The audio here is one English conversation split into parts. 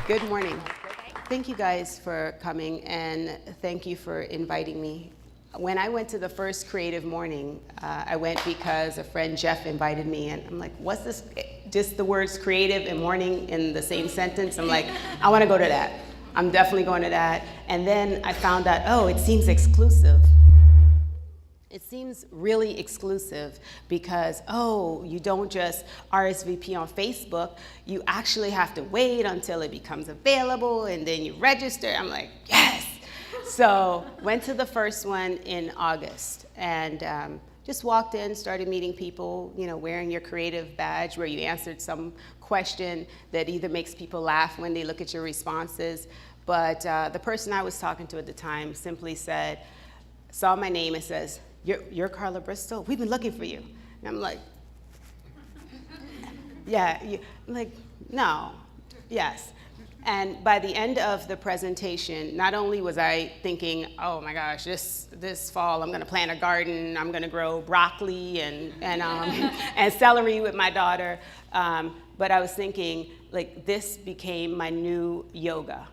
Good morning. Thank you guys for coming, and thank you for inviting me. When I went to the first Creative Morning, I went because a friend, Jeff, invited me, and I'm like, what's this? Just the words creative and morning in the same sentence. I'm like, I want to go to that. I'm definitely going to that. And then I found out, oh, it seems exclusive. It seems really exclusive because, oh, you don't just RSVP on Facebook, you actually have to wait until it becomes available and then you register. I'm like, yes. So went to the first one in August and just walked in, started meeting people, you know, wearing your creative badge where you answered some question that either makes people laugh when they look at your responses. But the person I was talking to at the time simply said, saw my name and says, you're Carla Bristol? We've been looking for you. And I'm like, yeah, I'm like, no, yes. And by the end of the presentation, not only was I thinking, oh my gosh, this fall I'm gonna plant a garden, I'm gonna grow broccoli and celery with my daughter, but I was thinking, like, this became my new yoga,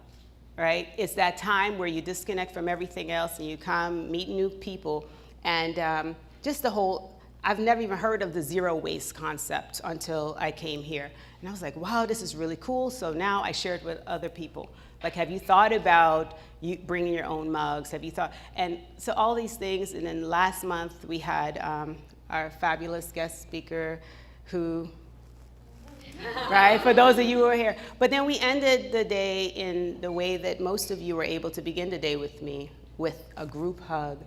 right? It's that time where you disconnect from everything else and you come meet new people. And just the whole, I've never even heard of the zero waste concept until I came here. And I was like, wow, this is really cool. So now I shared with other people. Like, have you thought about you bringing your own mugs? Have you thought? And so all these things. And then last month we had our fabulous guest speaker who, right, for those of you who are here. But then we ended the day in the way that most of you were able to begin the day with me, with a group hug.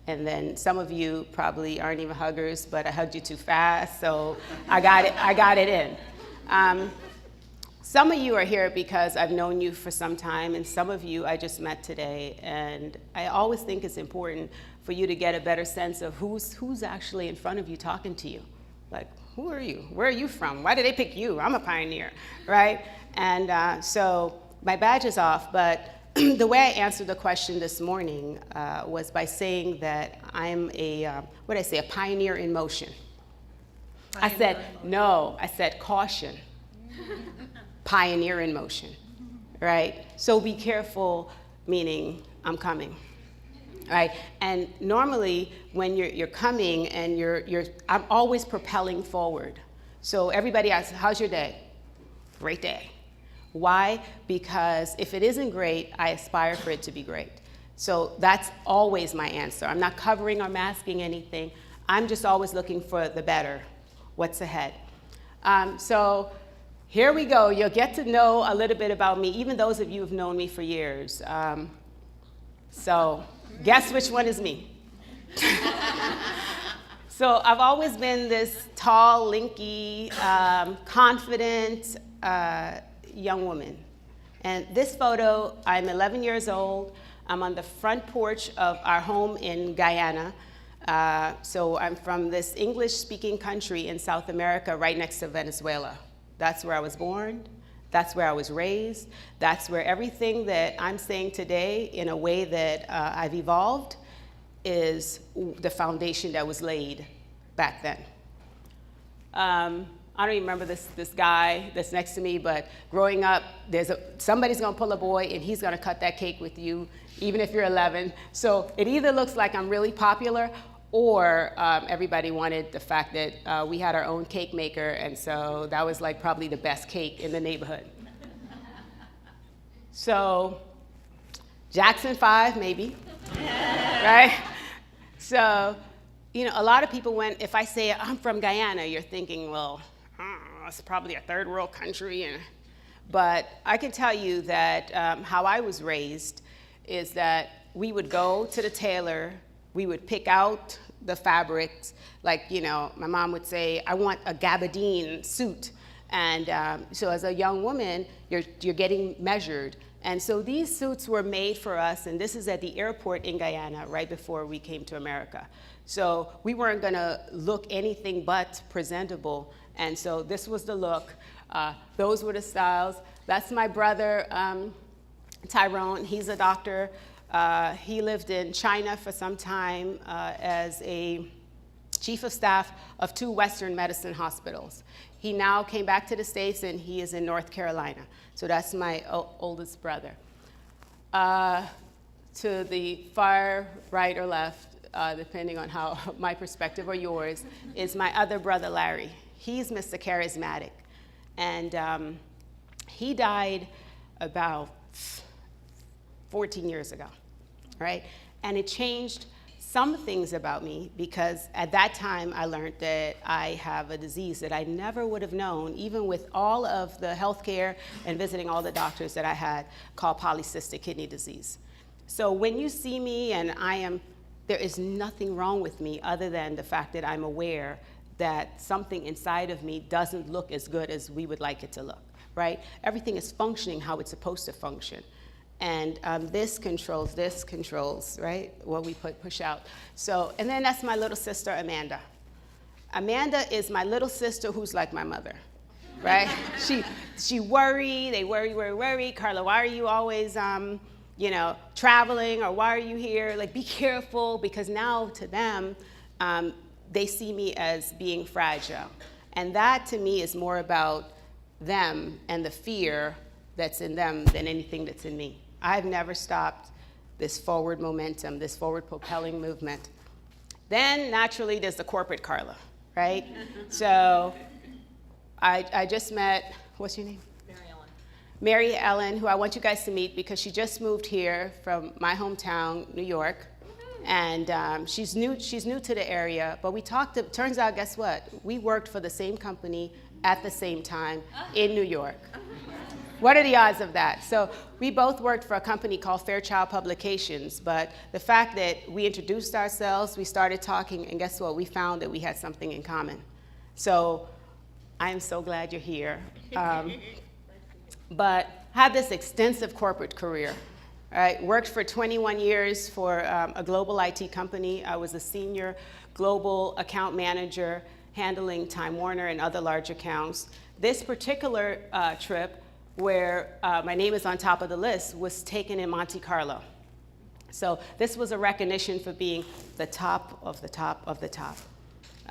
And then some of you probably aren't even huggers, but I hugged you too fast, so I got it in. Some of you are here because I've known you for some time, and some of you I just met today. And I always think it's important for you to get a better sense of who's actually in front of you talking to you. Like, who are you? Where are you from? Why did they pick you? I'm a pioneer, right? And so my badge is off, but the way I answered the question this morning was by saying that I'm a pioneer in motion. I said caution. Pioneer in motion, right? So be careful, meaning I'm coming, right? And normally when you're coming and I'm always propelling forward. So everybody asks, how's your day? Great day. Why? Because if it isn't great, I aspire for it to be great. So that's always my answer. I'm not covering or masking anything. I'm just always looking for the better, what's ahead. So here we go. You'll get to know a little bit about me, even those of you who've known me for years. So guess which one is me? So I've always been this tall, linky, confident, young woman. And this photo, I'm 11 years old. I'm on the front porch of our home in Guyana. So I'm from this English-speaking country in South America right next to Venezuela. That's where I was born. That's where I was raised. That's where everything that I'm saying today in a way that I've evolved is the foundation that was laid back then. I don't even remember this guy that's next to me, but growing up, somebody's gonna pull a boy and he's gonna cut that cake with you, even if you're 11. So it either looks like I'm really popular or everybody wanted the fact that we had our own cake maker, and so that was like probably the best cake in the neighborhood. So Jackson 5, maybe, right? So, you know, a lot of people, if I say I'm from Guyana, you're thinking, well, it's probably a third world country. But I can tell you that how I was raised is that we would go to the tailor, we would pick out the fabrics. Like, you know, my mom would say, I want a gabardine suit. And so as a young woman, you're getting measured. And so these suits were made for us, and this is at the airport in Guyana right before we came to America. So we weren't gonna look anything but presentable. And so this was the look. Those were the styles. That's my brother, Tyrone. He's a doctor. He lived in China for some time as a chief of staff of 2 Western medicine hospitals. He now came back to the States, and he is in North Carolina. So that's my oldest brother. To the far right or left, depending on how my perspective or yours, is my other brother, Larry. He's Mr. Charismatic. And he died about 14 years ago, right? And it changed some things about me, because at that time I learned that I have a disease that I never would have known, even with all of the healthcare and visiting all the doctors that I had, called polycystic kidney disease. So when you see me and there is nothing wrong with me other than the fact that I'm aware that something inside of me doesn't look as good as we would like it to look, right? Everything is functioning how it's supposed to function. And this controls, right, what we push out. So, and then that's my little sister, Amanda. Amanda is my little sister who's like my mother, right? They worry. Carla, why are you always, traveling, or why are you here? Like, be careful, because now to them, they see me as being fragile. And that to me is more about them and the fear that's in them than anything that's in me. I've never stopped this forward momentum, this forward propelling movement. Then naturally there's the corporate Carla, right? So I just met, what's your name? Mary Ellen, who I want you guys to meet, because she just moved here from my hometown, New York. And she's new to the area, but turns out, guess what? We worked for the same company at the same time in New York. What are the odds of that? So we both worked for a company called Fairchild Publications, but the fact that we introduced ourselves, we started talking, and guess what? We found that we had something in common. So I'm so glad you're here. But had this extensive corporate career. I worked for 21 years for a global IT company. I was a senior global account manager handling Time Warner and other large accounts. This particular trip, where my name is on top of the list, was taken in Monte Carlo. So this was a recognition for being the top of the top of the top.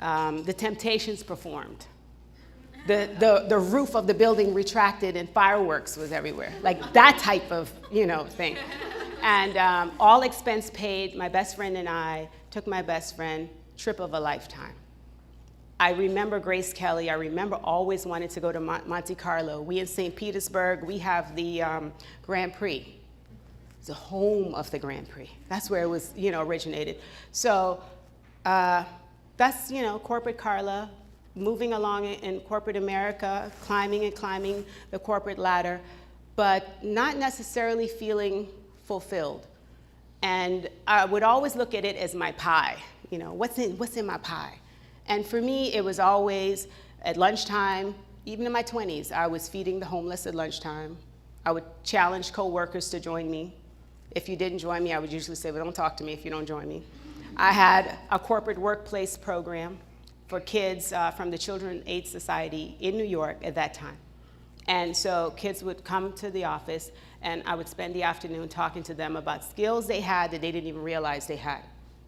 The Temptations performed. The roof of the building retracted and fireworks was everywhere. Like that type of, thing. And all expense paid. My best friend and I took my best friend, trip of a lifetime. I remember Grace Kelly. I remember always wanting to go to Monte Carlo. We in St. Petersburg, we have the Grand Prix. It's the home of the Grand Prix. That's where it was, originated. So that's, corporate Carla, moving along in corporate America, climbing the corporate ladder, but not necessarily feeling fulfilled. And I would always look at it as my pie. What's in my pie? And for me, it was always at lunchtime, even in my 20s, I was feeding the homeless at lunchtime. I would challenge coworkers to join me. If you didn't join me, I would usually say, well, don't talk to me if you don't join me. I had a corporate workplace program for kids from the Children's Aid Society in New York at that time. And so kids would come to the office, and I would spend the afternoon talking to them about skills they had that they didn't even realize they had.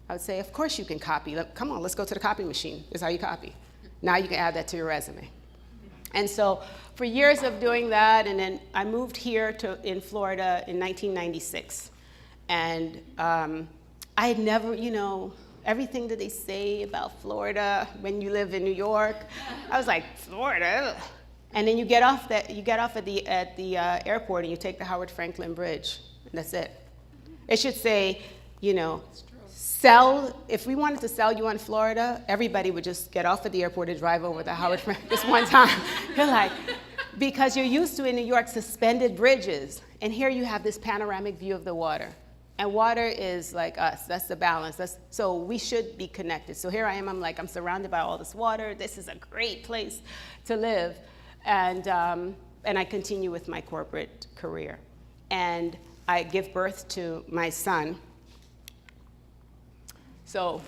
I would say, of course you can copy. Come on, let's go to the copy machine. This is how you copy. Now you can add that to your resume. And so for years of doing that, and then I moved here in Florida in 1996. And I had never, everything that they say about Florida when you live in New York, I was like, Florida? And then you get off at the airport and you take the Howard Franklin Bridge, and that's it. It should say, if we wanted to sell you on Florida, everybody would just get off at the airport and drive over the Howard Franklin this one time. You're like, because you're used to in New York suspended bridges, and here you have this panoramic view of the water. And water is like us, that's the balance. So we should be connected. So here I am, I'm surrounded by all this water. This is a great place to live. And I continue with my corporate career. And I give birth to my son. So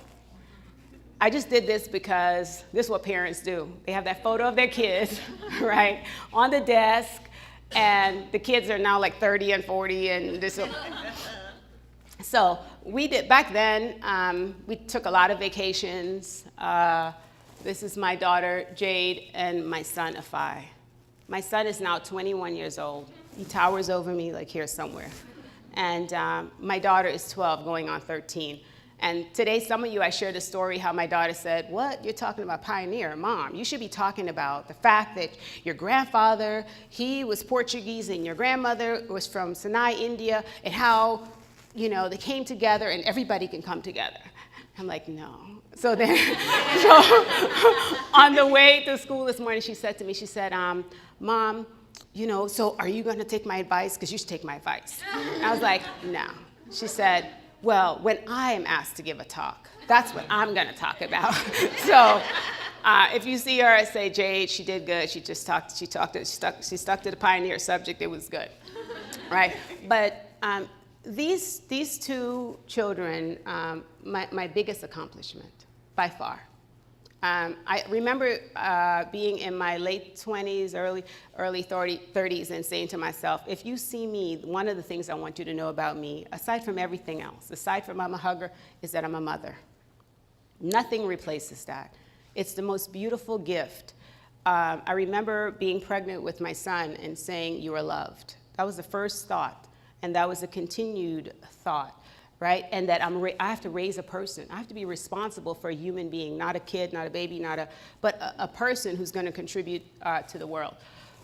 I just did this because this is what parents do. They have that photo of their kids, right, on the desk, and the kids are now like 30 and 40 and this. So we did, back then, we took a lot of vacations. This is my daughter, Jade, and my son, Afai. My son is now 21 years old. He towers over me like here somewhere. And my daughter is 12, going on 13. And today, some of you, I shared a story how my daughter said, what? You're talking about pioneer. Mom, you should be talking about the fact that your grandfather, he was Portuguese, and your grandmother was from Sinai, India, and how, you know, they came together and everybody can come together. I'm like, no. So then, on the way to school this morning, she said to me, she said, Mom, you know, so are you going to take my advice? Because you should take my advice. And I was like, no. She said, well, when I am asked to give a talk, that's what I'm going to talk about. So if you see her, say, Jade, she did good. She stuck to the pioneer subject. It was good, right? But these two children, my biggest accomplishment by far. I remember being in my late 20s, early 30s, and saying to myself, if you see me, one of the things I want you to know about me, aside from everything else, aside from I'm a hugger, is that I'm a mother. Nothing replaces that. It's the most beautiful gift. I remember being pregnant with my son and saying, you are loved. That was the first thought, and that was a continued thought. Right? And that I have to raise a person. I have to be responsible for a human being, not a kid, not a baby, but a person who's going to contribute to the world.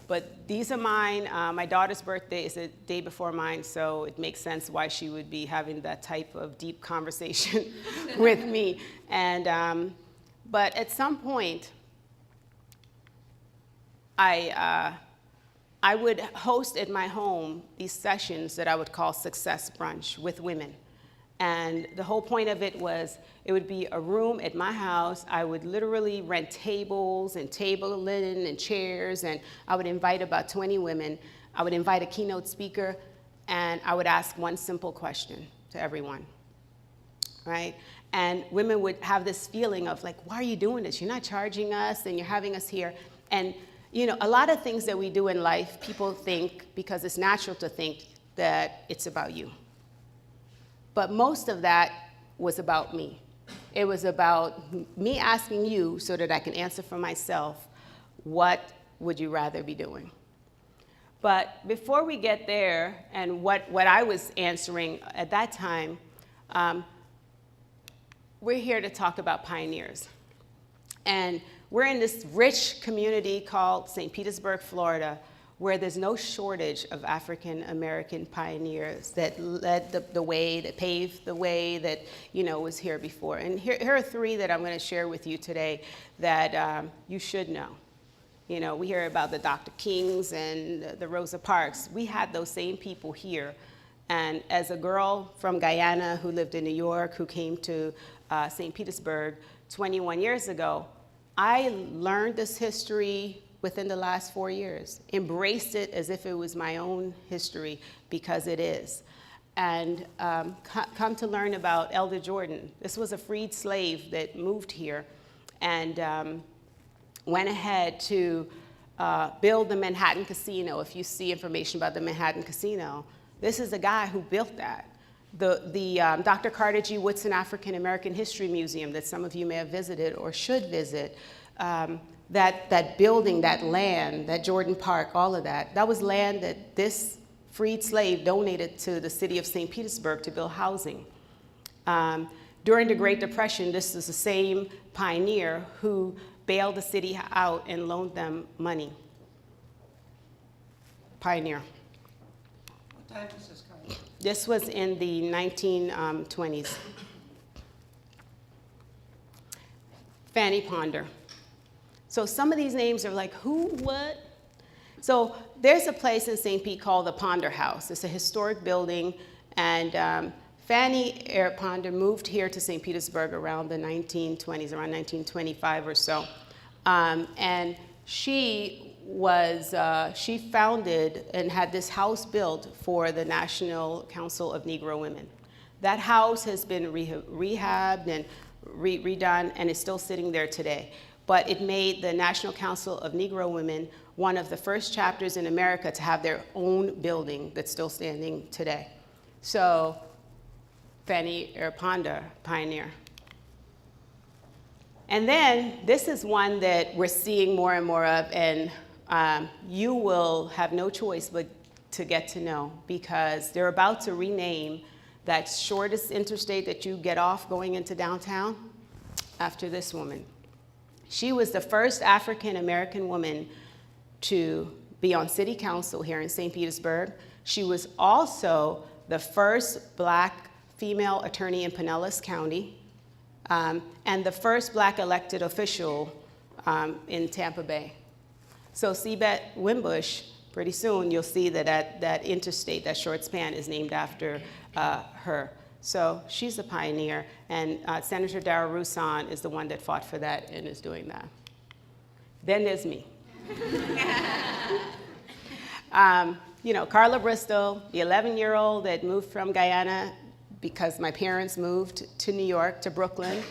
But these are mine. My daughter's birthday is the day before mine, so it makes sense why she would be having that type of deep conversation with me. And but at some point, I would host at my home these sessions that I would call Success Brunch with women. And the whole point of it was, it would be a room at my house. I would literally rent tables and table linen and chairs, and I would invite about 20 women. I would invite a keynote speaker, and I would ask one simple question to everyone, right? And women would have this feeling of like, why are you doing this? You're not charging us, and you're having us here. And you know, a lot of things that we do in life, people think, because it's natural to think, that it's about you. But most of that was about me. It was about me asking you so that I can answer for myself, what would you rather be doing? But before we get there, and what I was answering at that time, we're here to talk about pioneers. And we're in this rich community called St. Petersburg, Florida, where there's no shortage of African American pioneers that led the way, that paved the way, that, you know, was here before. And here are three that I'm going to share with you today that you should know. You know, we hear about the Dr. Kings and the Rosa Parks. We had those same people here. And as a girl from Guyana who lived in New York, who came to St. Petersburg 21 years ago, I learned this history within the last 4 years, embraced it as if it was my own history, because it is. And come to learn about Elder Jordan. This was a freed slave that moved here and went ahead to build the Manhattan Casino. If you see information about the Manhattan Casino, this is the guy who built that. The Dr. Carter G. Woodson African American History Museum that some of you may have visited or should visit, that building, that land, that Jordan Park, all of that, that was land that this freed slave donated to the city of St. Petersburg to build housing. During the Great Depression, this is the same pioneer who bailed the city out and loaned them money. Pioneer. What time is this coming? This was in the 1920s. Fanny Ponder. So some of these names are like, who, what? So there's a place in St. Pete called the Ponder House. It's a historic building, and Fanny Ponder moved here to St. Petersburg around the 1920s, around 1925 or so. And she founded and had this house built for the National Council of Negro Women. That house has been rehabbed and redone, and is still sitting there today. But it made the National Council of Negro Women one of the first chapters in America to have their own building that's still standing today. So Fanny Erpanda pioneer. And then this is one that we're seeing more and more of, and you will have no choice but to get to know, because they're about to rename that shortest interstate that you get off going into downtown after this woman. She was the first African American woman to be on city council here in St. Petersburg. She was also the first black female attorney in Pinellas County, and the first black elected official in Tampa Bay. So Seabeth Wimbush, pretty soon you'll see that that interstate, that short span, is named after her. So she's a pioneer, and Senator Darrell Roussan is the one that fought for that and is doing that. Then there's me. You know, Carla Bristol, the 11-year-old that moved from Guyana because my parents moved to New York, to Brooklyn.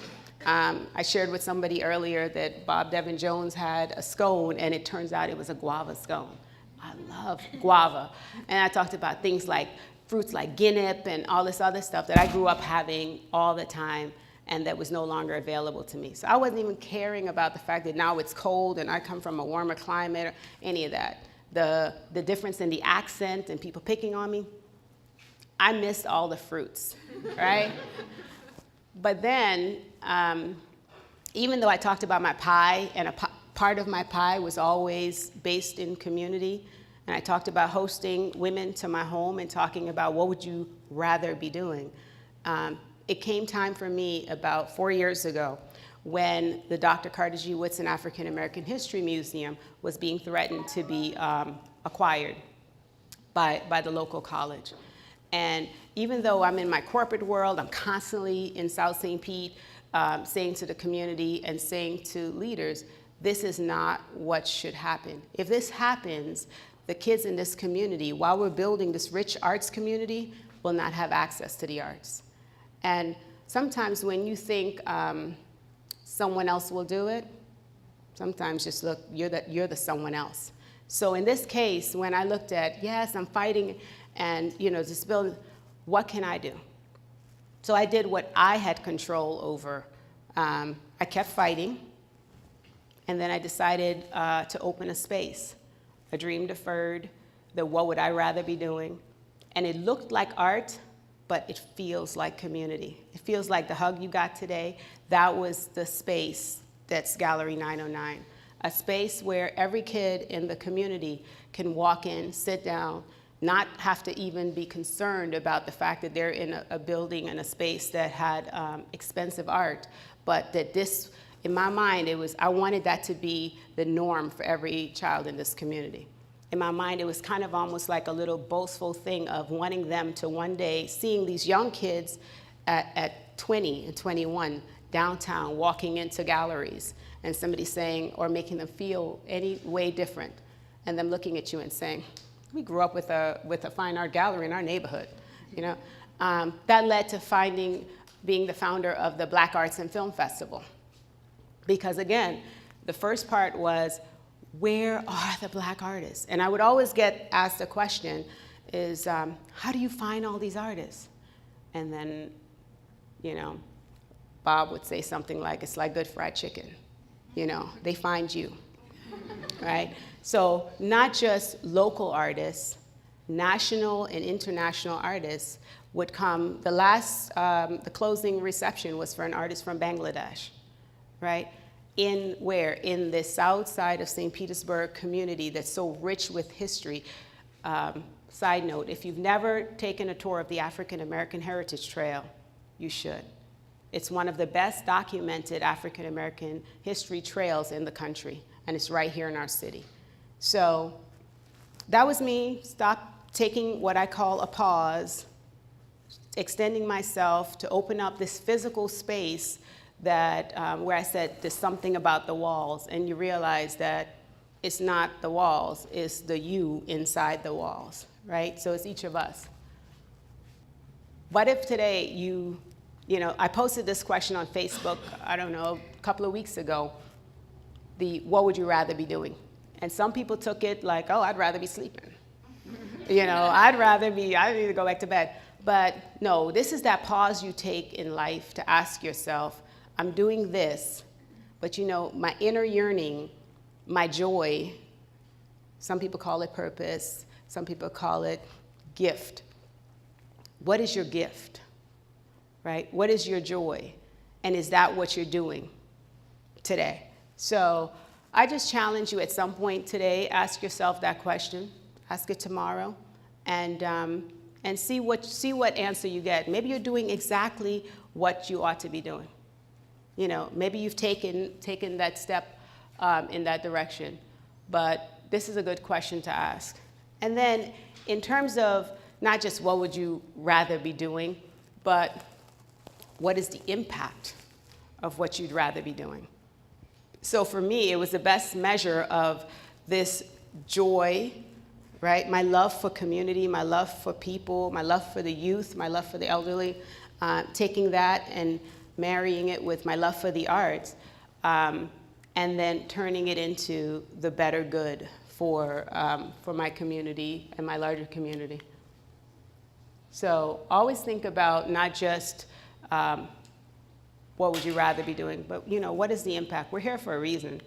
I shared with somebody earlier that Bob Devin Jones had a scone, and it turns out it was a guava scone. I love guava. And I talked about things like fruits like guinep and all this other stuff that I grew up having all the time, and that was no longer available to me. So I wasn't even caring about the fact that now it's cold and I come from a warmer climate or any of that. The difference in the accent and people picking on me, I missed all the fruits, right? But then, even though I talked about my pie, and part of my pie was always based in community, and I talked about hosting women to my home and talking about what would you rather be doing, it came time for me about 4 years ago when the Dr. Carter G. Woodson African American History Museum was being threatened to be acquired by the local college. And even though I'm in my corporate world, I'm constantly in South St. Pete saying to the community and saying to leaders, this is not what should happen. If this happens, the kids in this community, while we're building this rich arts community, will not have access to the arts. And sometimes when you think someone else will do it, sometimes just look, you're the someone else. So in this case, when I looked at, yes, I'm fighting, and this building, what can I do? So I did what I had control over. I kept fighting, and then I decided to open a space, a dream deferred, the what would I rather be doing? And it looked like art, but it feels like community. It feels like the hug you got today. That was the space that's Gallery 909, a space where every kid in the community can walk in, sit down, not have to even be concerned about the fact that they're in a building and a space that had expensive art, but that this, in my mind, I wanted that to be the norm for every child in this community. In my mind, it was kind of almost like a little boastful thing of wanting them to one day, seeing these young kids at 20 and 21 downtown walking into galleries, and somebody saying, or making them feel any way different, and them looking at you and saying, we grew up with a fine art gallery in our neighborhood, That led to being the founder of the Black Arts and Film Festival. Because again, the first part was, where are the black artists? And I would always get asked a question is, how do you find all these artists? And then, Bob would say something like, it's like good fried chicken. They find you, right? So not just local artists, national and international artists would come. The closing reception was for an artist from Bangladesh, right? In the south side of St. Petersburg community that's so rich with history. Side note, if you've never taken a tour of the African American Heritage Trail, you should. It's one of the best documented African American history trails in the country, and it's right here in our city. So that was me, taking what I call a pause, extending myself to open up this physical space that where I said there's something about the walls, and you realize that it's not the walls, it's the you inside the walls, right? So it's each of us. What if today I posted this question on Facebook, I don't know, a couple of weeks ago, what would you rather be doing? And some people took it like, oh, I'd rather be sleeping. I'd need to go back to bed. But no, this is that pause you take in life to ask yourself, I'm doing this, but my inner yearning, my joy, some people call it purpose, some people call it gift. What is your gift, right? What is your joy? And is that what you're doing today? So I just challenge you at some point today, ask yourself that question, ask it tomorrow, and see what answer you get. Maybe you're doing exactly what you ought to be doing. Maybe you've taken that step in that direction, but this is a good question to ask. And then in terms of not just what would you rather be doing, but what is the impact of what you'd rather be doing? So for me, it was the best measure of this joy, right? My love for community, my love for people, my love for the youth, my love for the elderly, taking that and marrying it with my love for the arts, and then turning it into the better good for my community and my larger community. So always think about not just what would you rather be doing, but what is the impact? We're here for a reason.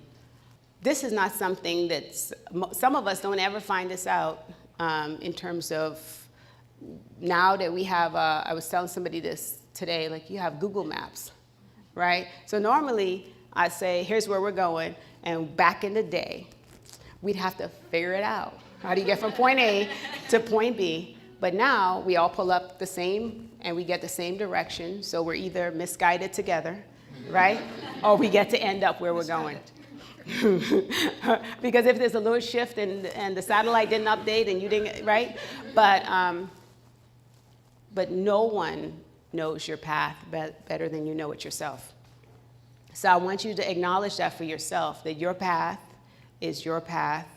This is not something that's, some of us don't ever find this out in terms of now that we have, I was telling somebody this today, like you have Google Maps, right? So normally I say, here's where we're going, and back in the day, we'd have to figure it out. How do you get from point A to point B? But now we all pull up the same and we get the same direction, so we're either misguided together, right? Or we get to end up where we're going. Because if there's a little shift and the satellite didn't update and you didn't, right? But no one knows your path better than you know it yourself. So I want you to acknowledge that for yourself, that your path is your path,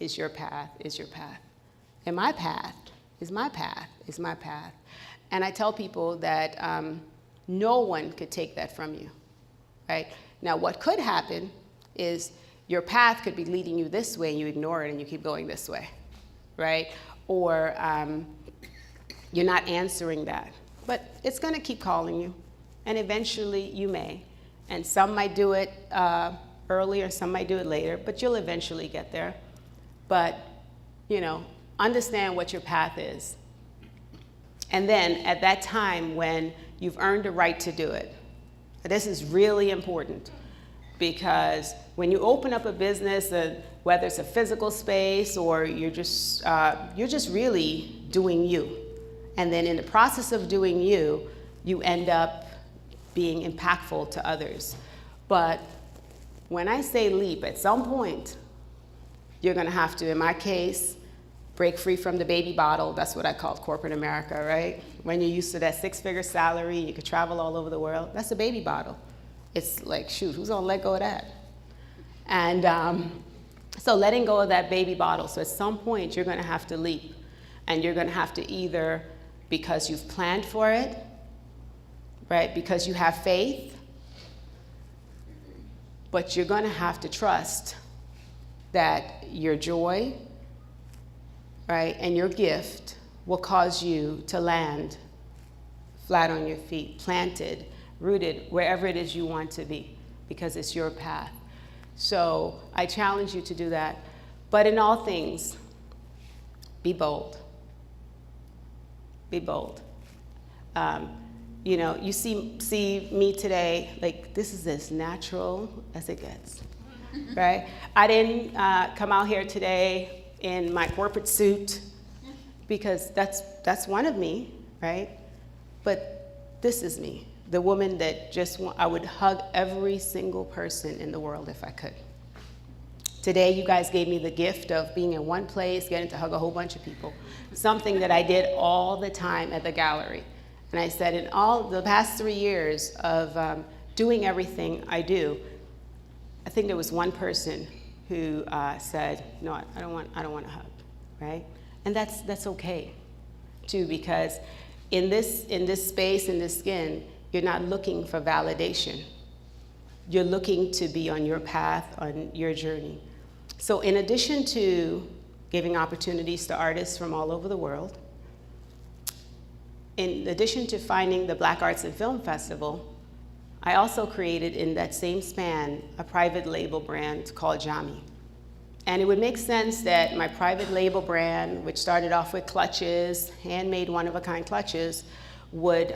is your path, is your path. And my path is my path, is my path. And I tell people that no one could take that from you, right? Now, what could happen is your path could be leading you this way and you ignore it and you keep going this way, right? Or you're not answering that. But it's gonna keep calling you, and eventually you may. And some might do it earlier, some might do it later, but you'll eventually get there. But, understand what your path is. And then at that time when you've earned the right to do it, this is really important, because when you open up a business, whether it's a physical space or you're just really doing you. And then in the process of doing you, you end up being impactful to others. But when I say leap, at some point, you're gonna have to, in my case, break free from the baby bottle. That's what I call corporate America, right? When you're used to that 6-figure salary, you could travel all over the world. That's a baby bottle. It's like, shoot, who's gonna let go of that? And so letting go of that baby bottle. So at some point, you're gonna have to leap. And you're gonna have to either, because you've planned for it, right? Because you have faith, but you're gonna have to trust that your joy, right, and your gift will cause you to land flat on your feet, planted, rooted, wherever it is you want to be, because it's your path. So I challenge you to do that. But in all things, be bold. Be bold. You see me today, like this is as natural as it gets, right? I didn't come out here today in my corporate suit, because that's one of me, right? But this is me, the woman that I would hug every single person in the world if I could. Today, you guys gave me the gift of being in one place, getting to hug a whole bunch of people, something that I did all the time at the gallery. And I said, in all the past 3 years of doing everything I do, I think there was one person who said, no, I don't want a hug, right? And that's okay, too, because in this space, in this skin, you're not looking for validation. You're looking to be on your path, on your journey. So in addition to giving opportunities to artists from all over the world, in addition to finding the Black Arts and Film Festival, I also created in that same span a private label brand called Jami. And it would make sense that my private label brand, which started off with clutches, handmade one-of-a-kind clutches, would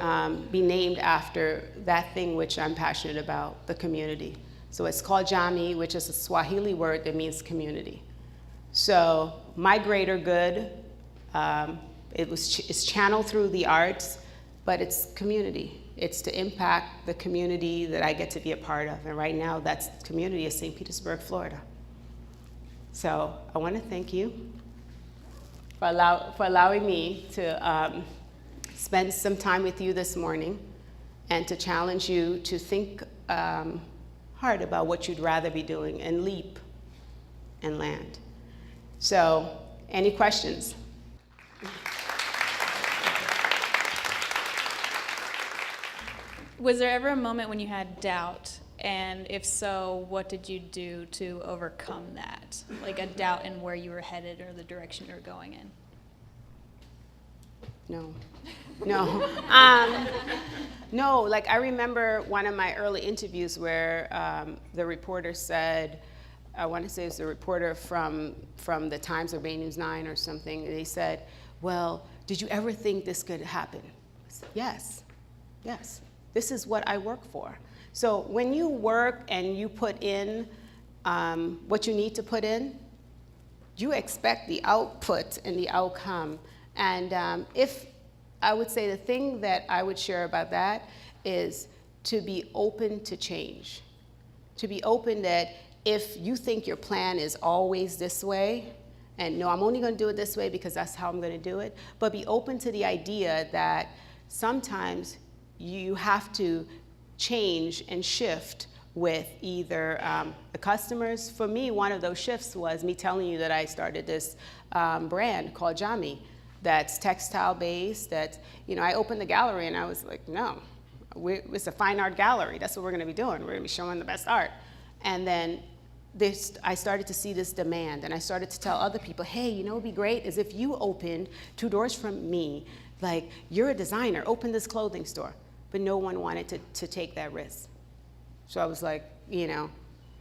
be named after that thing which I'm passionate about, the community. So it's called Jami, which is a Swahili word that means community. So my greater good, it's channeled through the arts, but it's community. It's to impact the community that I get to be a part of. And right now, that community is St. Petersburg, Florida. So I want to thank you for allowing me to spend some time with you this morning and to challenge you to think hard about what you'd rather be doing and leap and land. So, any questions? Was there ever a moment when you had doubt? And if so, what did you do to overcome that? Like a doubt in where you were headed or the direction you were going in? No. No, like I remember one of my early interviews where the reporter said, I want to say it was a reporter from the Times or Bay News 9 or something, and they said, well, did you ever think this could happen? I said, yes. This is what I work for. So when you work and you put in what you need to put in, you expect the output and the outcome. And if I would say the thing that I would share about that is to be open to change. To be open that if you think your plan is always this way, and no, I'm only going to do it this way because that's how I'm going to do it, but be open to the idea that sometimes you have to change and shift with either the customers. For me, one of those shifts was me telling you that I started this brand called Jami that's textile based, that, I opened the gallery and I was like, no, it's a fine art gallery. That's what we're gonna be doing. We're gonna be showing the best art. And then I started to see this demand, and I started to tell other people, hey, what would be great is if you opened 2 doors from me, like, you're a designer, open this clothing store. But no one wanted to take that risk. So I was like,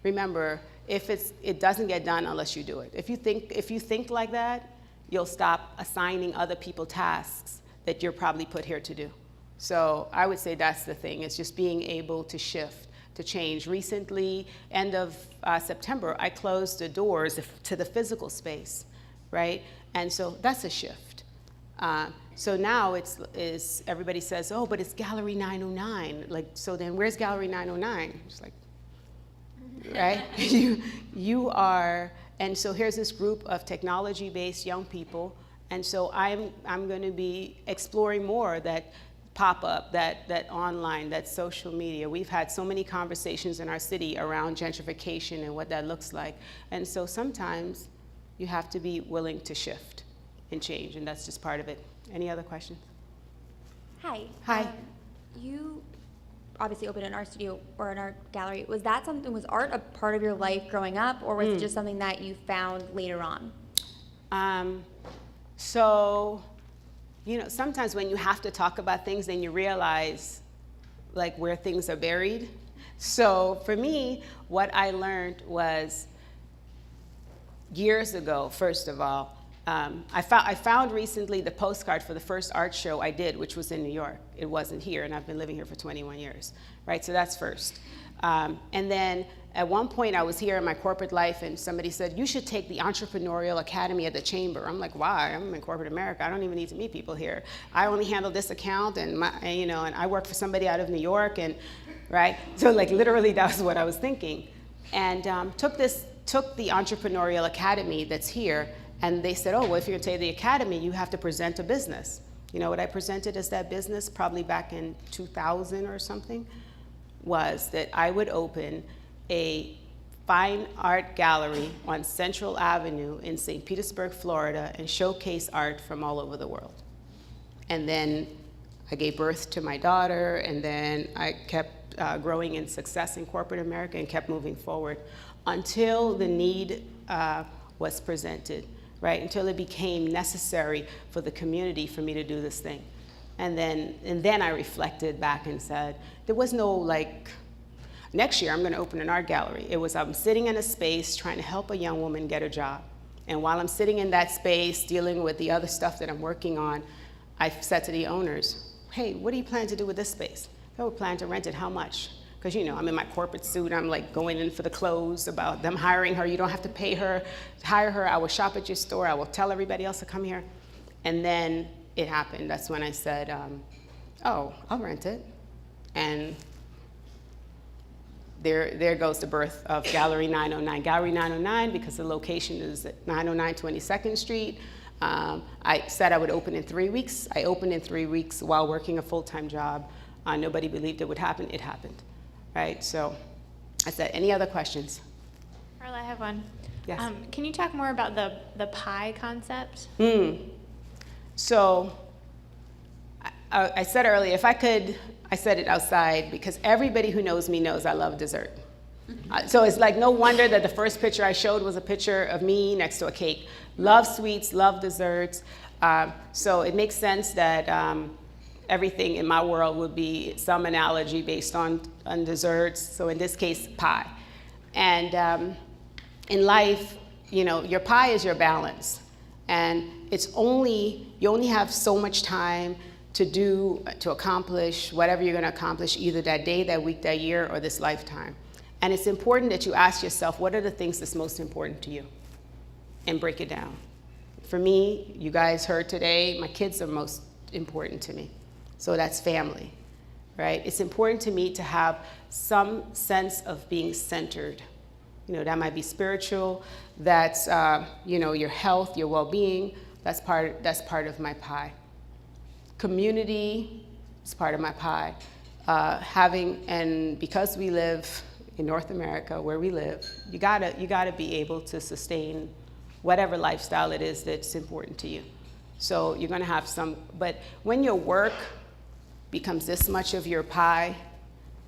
remember, it doesn't get done unless you do it. If you think like that, you'll stop assigning other people tasks that you're probably put here to do. So I would say that's the thing. It's just being able to shift, to change. Recently, end of September, I closed the doors to the physical space, right? And so that's a shift. So now it's everybody says, oh, but it's Gallery 909. Like, so then where's Gallery 909? It's like, right? you are, and so here's this group of technology-based young people, and so I'm going to be exploring more that pop-up, that online, that social media. We've had so many conversations in our city around gentrification and what that looks like, and so sometimes you have to be willing to shift and change, and that's just part of it. Any other questions? Hi. Hi. You obviously opened an art studio or an art gallery. Was art a part of your life growing up, or was it just something that you found later on? So, sometimes when you have to talk about things, then you realize like where things are buried. So for me, what I learned was years ago, first of all, I found recently the postcard for the first art show I did, which was in New York. It wasn't here, and I've been living here for 21 years, right? So that's first. And then at one point I was here in my corporate life, and somebody said, you should take the Entrepreneurial Academy at the Chamber. I'm like, why? I'm in corporate America. I don't even need to meet people here. I only handle this account, and I work for somebody out of New York, and right? So like literally that was what I was thinking. And took the Entrepreneurial Academy that's here, and they said, oh, well, if you're going to take the academy, you have to present a business. You know what I presented as that business, probably back in 2000 or something, was that I would open a fine art gallery on Central Avenue in St. Petersburg, Florida, and showcase art from all over the world. And then I gave birth to my daughter, and then I kept growing in success in corporate America and kept moving forward until the need was presented. Right, until it became necessary for the community for me to do this thing. And then I reflected back and said, there was no like, next year I'm going to open an art gallery. It was I'm sitting in a space trying to help a young woman get a job. And while I'm sitting in that space dealing with the other stuff that I'm working on, I said to the owners, hey, what do you plan to do with this space? They were planning to rent it, how much? Because I'm in my corporate suit, I'm like going in for the clothes about them hiring her. You don't have to pay her, hire her. I will shop at your store. I will tell everybody else to come here. And then it happened. That's when I said, oh, I'll rent it. And there goes the birth of Gallery 909. Gallery 909, because the location is at 909 22nd Street. I said I would open in 3 weeks. I opened in 3 weeks while working a full-time job. Nobody believed it would happen. It happened, right? So I said, any other questions? Carla, I have one. Yes. Can you talk more about the pie concept? So I said earlier, if I could, I said it outside because everybody who knows me knows I love dessert. So it's like no wonder that the first picture I showed was a picture of me next to a cake. Love sweets, love desserts. So it makes sense that everything in my world would be some analogy based on desserts. So in this case, pie. And in life, your pie is your balance. And you only have so much time to accomplish whatever you're going to accomplish either that day, that week, that year, or this lifetime. And it's important that you ask yourself, what are the things that's most important to you? And break it down. For me, you guys heard today, my kids are most important to me. So that's family, right? It's important to me to have some sense of being centered. That might be spiritual, that's, your health, your well-being, that's part of my pie. Community is part of my pie. And because we live in North America, where we live, you gotta be able to sustain whatever lifestyle it is that's important to you. So you're gonna have but when your work becomes this much of your pie,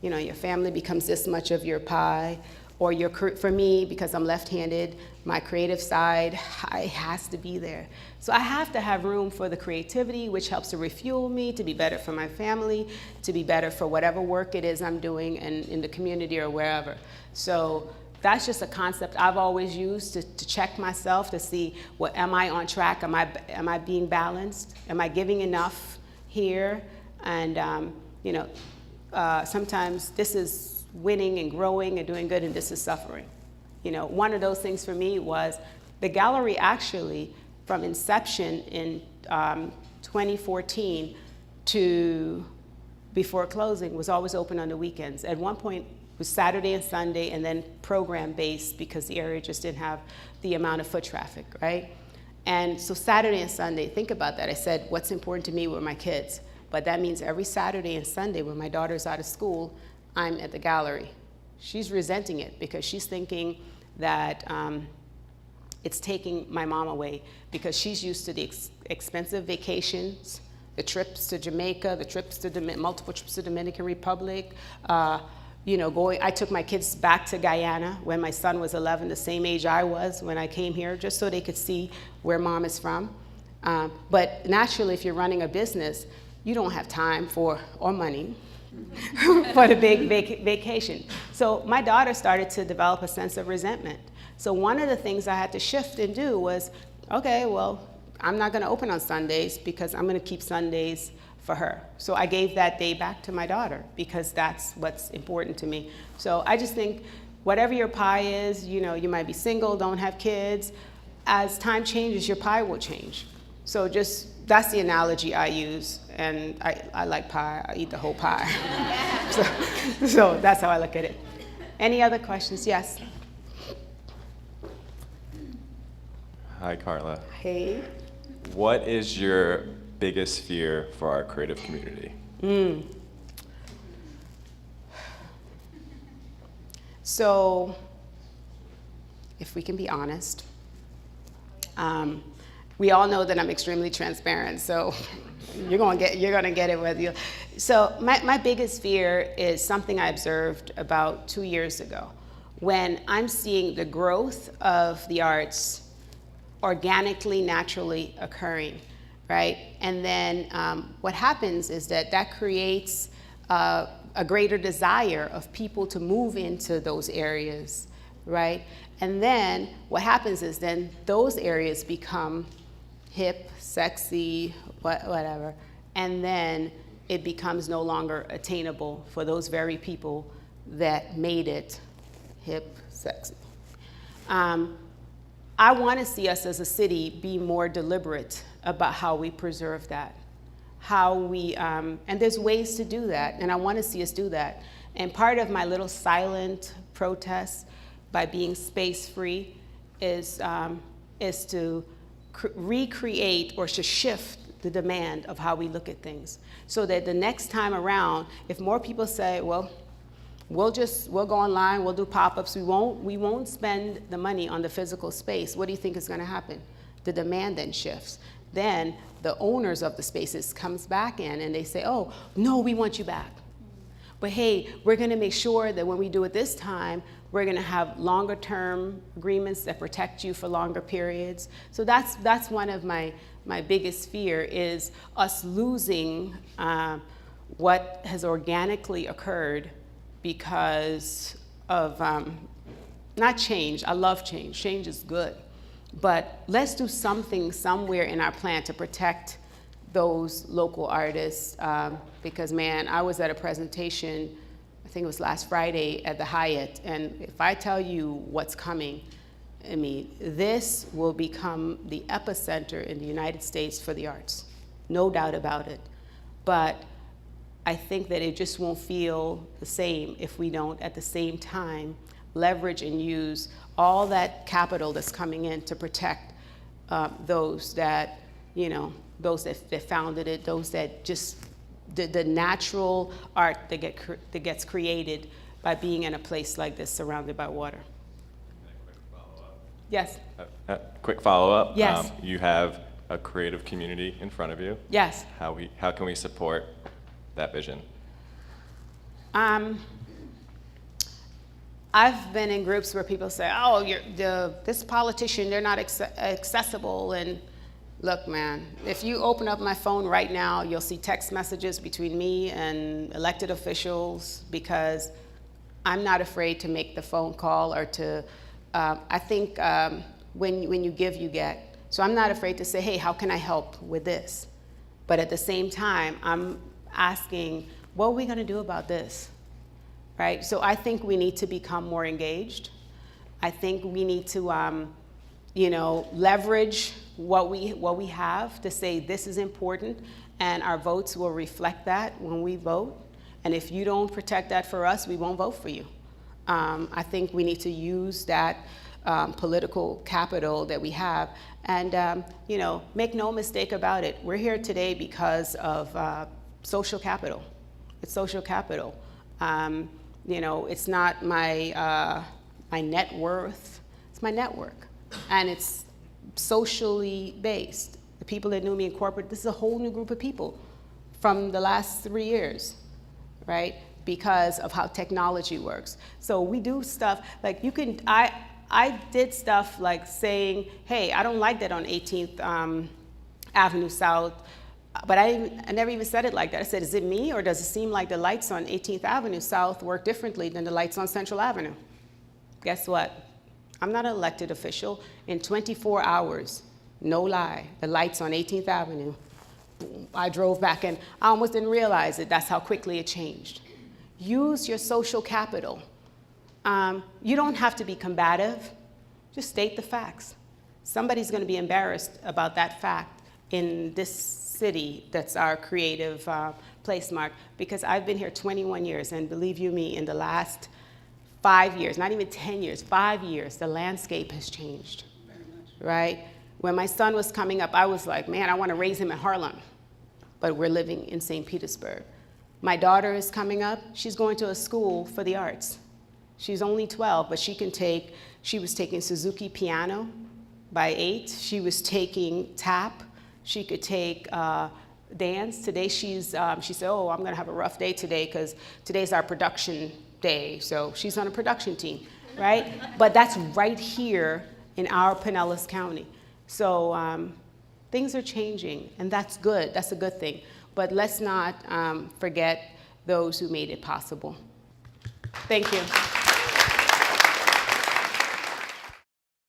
your family becomes this much of your pie, or for me, because I'm left-handed, my creative side, it has to be there. So I have to have room for the creativity, which helps to refuel me, to be better for my family, to be better for whatever work it is I'm doing in the community or wherever. So that's just a concept I've always used to check myself, to see, am I on track? Am I being balanced? Am I giving enough here? And sometimes this is winning and growing and doing good, and this is suffering. One of those things for me was the gallery actually, from inception in 2014 to before closing, was always open on the weekends. At one point, it was Saturday and Sunday, and then program-based because the area just didn't have the amount of foot traffic, right? And so Saturday and Sunday, think about that. I said, what's important to me were my kids. But that means every Saturday and Sunday when my daughter's out of school, I'm at the gallery. She's resenting it because she's thinking that it's taking my mom away because she's used to the expensive vacations, the trips to Jamaica, the trips to multiple trips to Dominican Republic. I took my kids back to Guyana when my son was 11, the same age I was when I came here, just so they could see where mom is from. But naturally, if you're running a business, you don't have time or money for the big vacation. So my daughter started to develop a sense of resentment. So one of the things I had to shift and do was, okay, well, I'm not gonna open on Sundays because I'm gonna keep Sundays for her. So I gave that day back to my daughter because that's what's important to me. So I just think whatever your pie is, you might be single, don't have kids, as time changes, your pie will change. So that's the analogy I use, and I like pie. I eat the whole pie. so that's how I look at it. Any other questions? Yes. Hi, Carla. Hey. What is your biggest fear for our creative community? So, if we can be honest, we all know that I'm extremely transparent, so you're gonna get it whether you. So my biggest fear is something I observed about 2 years ago, when I'm seeing the growth of the arts organically, naturally occurring, right? And then what happens is that creates a greater desire of people to move into those areas, right? And then what happens is then those areas become hip, sexy, whatever, and then it becomes no longer attainable for those very people that made it hip, sexy. I want to see us as a city be more deliberate about how we preserve that, how we, and there's ways to do that, and I want to see us do that. And part of my little silent protest by being space-free is to recreate or to shift the demand of how we look at things, so that the next time around, if more people say, well, we'll go online, we'll do pop-ups, we won't spend the money on the physical space, what do you think is going to happen? The demand then shifts. Then the owners of the spaces comes back in and they say, oh, no, we want you back. But hey, we're going to make sure that when we do it this time, we're going to have longer term agreements that protect you for longer periods. So that's one of my biggest fear, is us losing what has organically occurred because of not change. I love change. Change is good. But let's do something somewhere in our plan to protect those local artists, because man, I was at a presentation, I think it was last Friday at the Hyatt, and if I tell you what's coming, I mean, this will become the epicenter in the United States for the arts, no doubt about it. But I think that it just won't feel the same if we don't at the same time leverage and use all that capital that's coming in to protect those that, you know, those that founded it, those that just, the natural art that gets created by being in a place like this surrounded by water. Yes. Quick follow-up. Yes. You have a creative community in front of you. Yes. How can we support that vision? I've been in groups where people say, oh, this politician, they're not accessible. And look, man, if you open up my phone right now, you'll see text messages between me and elected officials, because I'm not afraid to make the phone call or to, I think when you give, you get. So I'm not afraid to say, hey, how can I help with this? But at the same time, I'm asking, what are we going to do about this? Right? So I think we need to become more engaged. I think we need to, leverage what we have to say this is important, and our votes will reflect that when we vote. And if you don't protect that for us, we won't vote for you. I think we need to use that political capital that we have, and make no mistake about it. We're here today because of social capital. It's social capital. It's not my net worth, it's my network. And it's socially based. The people that knew me in corporate, this is a whole new group of people from the last 3 years, right? Because of how technology works. So we do stuff, like I did stuff like saying, hey, I don't like that on 18th Avenue South. But I never even said it like that. I said, is it me, or does it seem like the lights on 18th Avenue South work differently than the lights on Central Avenue? Guess what? I'm not an elected official. In 24 hours, no lie, the lights on 18th Avenue, I drove back and I almost didn't realize it. That's how quickly it changed. Use your social capital. You don't have to be combative. Just state the facts. Somebody's going to be embarrassed about that fact in this city that's our creative place mark, because I've been here 21 years, and believe you me, in the last 5 years, not even 10 years, 5 years, the landscape has changed, right? When my son was coming up, I was like, man, I want to raise him in Harlem, but we're living in St. Petersburg. My daughter is coming up, she's going to a school for the arts. She's only 12, but she was taking Suzuki piano by 8, she was taking tap, she could take dance. Today she said, oh, I'm gonna have a rough day today because today's our production day. So she's on a production team, right? But that's right here in our Pinellas County. So things are changing, and that's good. That's a good thing. But let's not forget those who made it possible. Thank you.